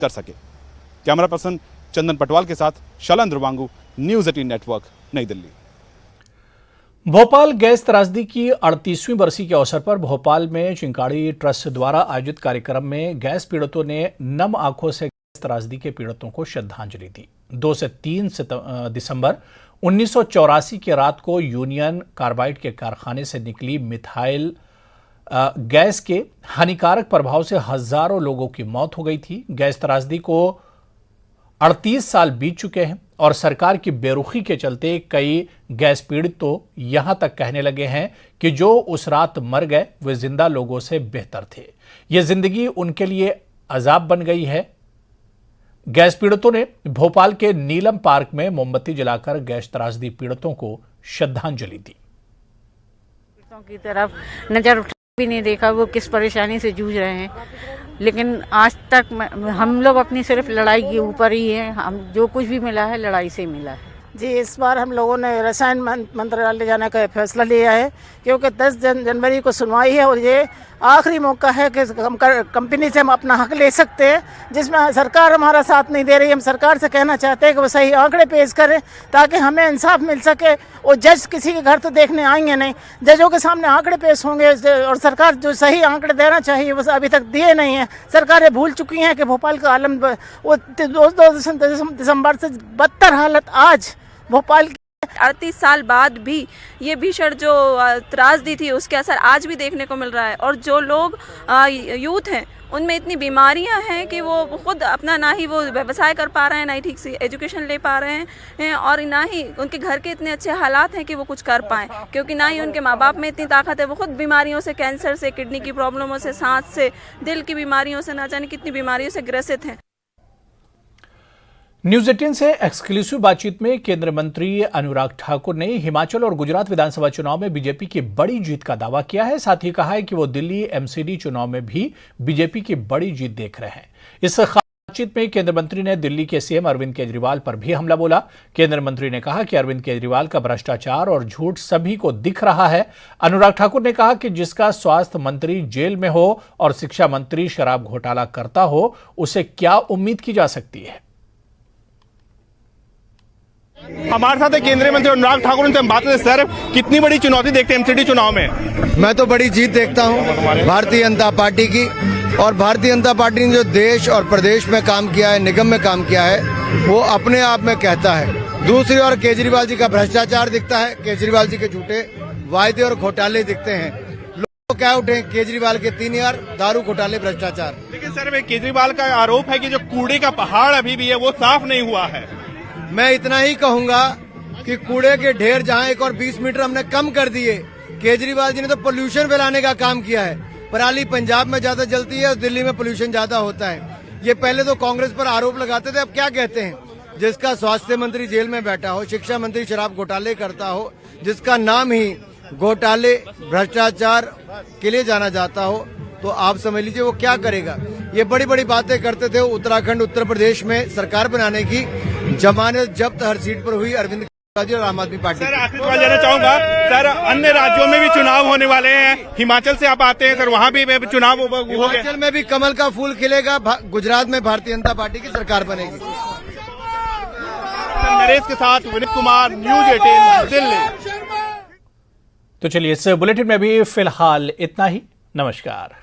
कर सके। Camera person चंदन पटवाल के साथ शलन ध्रुवांगू, न्यूज़ 18 नेटवर्क, नई दिल्ली। भोपाल गैस त्रासदी की 38वीं बरसी के अवसर पर भोपाल में चिंकाड़ी ट्रस्ट द्वारा आयोजित कार्यक्रम में गैस पीड़ितों ने नम आंखों से गैस त्रासदी के पीड़ितों को श्रद्धांजलि दी। 2 से 3 दिसंबर 1984 की रात को यूनियन कार्बाइड के कारखाने से निकली मिथाइल गैस के हानिकारक प्रभाव से हजारों लोगों की मौत हो गई थी। गैस त्रासदी को 38 साल बीत चुके हैं और सरकार की बेरुखी के चलते कई गैस पीड़ित तो यहां तक कहने लगे हैं कि जो उस रात मर गए वे जिंदा लोगों से बेहतर थे। ये जिंदगी उनके लिए अजाब बन गई है। गैस पीड़ितों ने भोपाल के नीलम पार्क में मोमबत्ती जलाकर गैस त्रासदी पीड़ितों को श्रद्धांजलि दी। की तरफ नजर भी नहीं देखा, वो किस परेशानी से जूझ रहे हैं, लेकिन आज तक हम लोग अपनी सिर्फ लड़ाई के ऊपर ही हैं। हम जो कुछ भी मिला है लड़ाई से मिला है। जी, इस बार हम लोगों ने रसायन मंत्रालय जाने का फैसला लिया है क्योंकि 10 जनवरी को सुनवाई है और ये आखिरी मौका है कि कंपनी से हम अपना हक ले सकते हैं, जिसमें सरकार हमारा साथ नहीं दे रही। हम सरकार से कहना चाहते हैं कि वो सही आंकड़े पेश करें ताकि हमें इंसाफ मिल सके। और जज किसी के घर तो देखने आएंगे नहीं, जजों के सामने आंकड़े पेश होंगे और सरकार जो सही आंकड़े देना चाहिए वो अभी तक दिए नहीं है। सरकारें भूल चुकी हैं कि भोपाल का आलम वो 2 दिसंबर से बदतर हालत आज भोपाल की। 38 साल बाद भी ये भीषण जो त्रासदी थी उसके असर आज भी देखने को मिल रहा है। और जो लोग यूथ हैं उनमें इतनी बीमारियां हैं कि वो खुद अपना ना ही वो व्यवसाय कर पा रहे हैं, ना ही ठीक से एजुकेशन ले पा रहे हैं और ना ही उनके घर के इतने अच्छे हालात हैं कि वो कुछ कर पाएँ, क्योंकि ना ही उनके माँ बाप में इतनी ताकत है। वो खुद बीमारियों से, कैंसर से, किडनी की प्रॉब्लमों से, सांस से, दिल की बीमारियों से, ना जाने कितनी बीमारियों से ग्रसित हैं। न्यूज़ 18 से एक्सक्लूसिव बातचीत में केंद्रीय मंत्री अनुराग ठाकुर ने हिमाचल और गुजरात विधानसभा चुनाव में बीजेपी की बड़ी जीत का दावा किया है। साथ ही कहा है कि वो दिल्ली एमसीडी चुनाव में भी बीजेपी की बड़ी जीत देख रहे हैं। इस खास बातचीत में केंद्रीय मंत्री ने दिल्ली के सीएम अरविंद केजरीवाल पर भी हमला बोला। केंद्रीय मंत्री ने कहा कि अरविंद केजरीवाल का भ्रष्टाचार और झूठ सभी को दिख रहा है। अनुराग ठाकुर ने कहा कि जिसका स्वास्थ्य मंत्री जेल में हो और शिक्षा मंत्री शराब घोटाला करता हो, उसे क्या उम्मीद की जा सकती है। हमारे साथ केंद्रीय मंत्री अनुराग ठाकुर, उनसे हम बात करते। सर, कितनी बड़ी चुनौती देखते हैं एमसीडी चुनाव में? मैं तो बड़ी जीत देखता हूं भारतीय जनता पार्टी की। और भारतीय जनता पार्टी ने जो देश और प्रदेश में काम किया है, निगम में काम किया है, वो अपने आप में कहता है। दूसरी ओर केजरीवाल जी का भ्रष्टाचार दिखता है, केजरीवाल जी के झूठे वायदे और घोटाले दिखते हैं। लोग क्या उठे केजरीवाल के 3 यार दारू घोटाले, भ्रष्टाचार। लेकिन सर, केजरीवाल का आरोप है कि जो कूड़े का पहाड़ अभी भी है वो साफ नहीं हुआ है। मैं इतना ही कहूंगा कि कूड़े के ढेर जहां 1 और 20 मीटर हमने कम कर दिए। केजरीवाल जी ने तो पोल्यूशन फैलाने का काम किया है। पराली पंजाब में ज्यादा जलती है और दिल्ली में पोल्यूशन ज्यादा होता है। ये पहले तो कांग्रेस पर आरोप लगाते थे, अब क्या कहते हैं? जिसका स्वास्थ्य मंत्री जेल में बैठा हो, शिक्षा मंत्री शराब घोटाले करता हो, जिसका नाम ही घोटाले भ्रष्टाचार के लिए जाना जाता हो, तो आप समझ लीजिए वो क्या करेगा। ये बड़ी बड़ी बातें करते थे। उत्तराखंड, उत्तर प्रदेश में सरकार बनाने की जमानत जब्त हर सीट पर हुई अरविंद केजरीवाल और आम आदमी पार्टी। सर, आखिरी सवाल लेना चाहूंगा। सर, अन्य राज्यों में भी चुनाव होने वाले हैं। हिमाचल से आप आते हैं सर, वहाँ भी चुनाव हो गए। हिमाचल में भी कमल का फूल खिलेगा। गुजरात में भारतीय जनता पार्टी की सरकार बनेगी। नरेश के साथ विनीत कुमार, न्यूज़ 18 दिल्ली। तो चलिए, इस बुलेटिन में भी फिलहाल इतना ही। नमस्कार।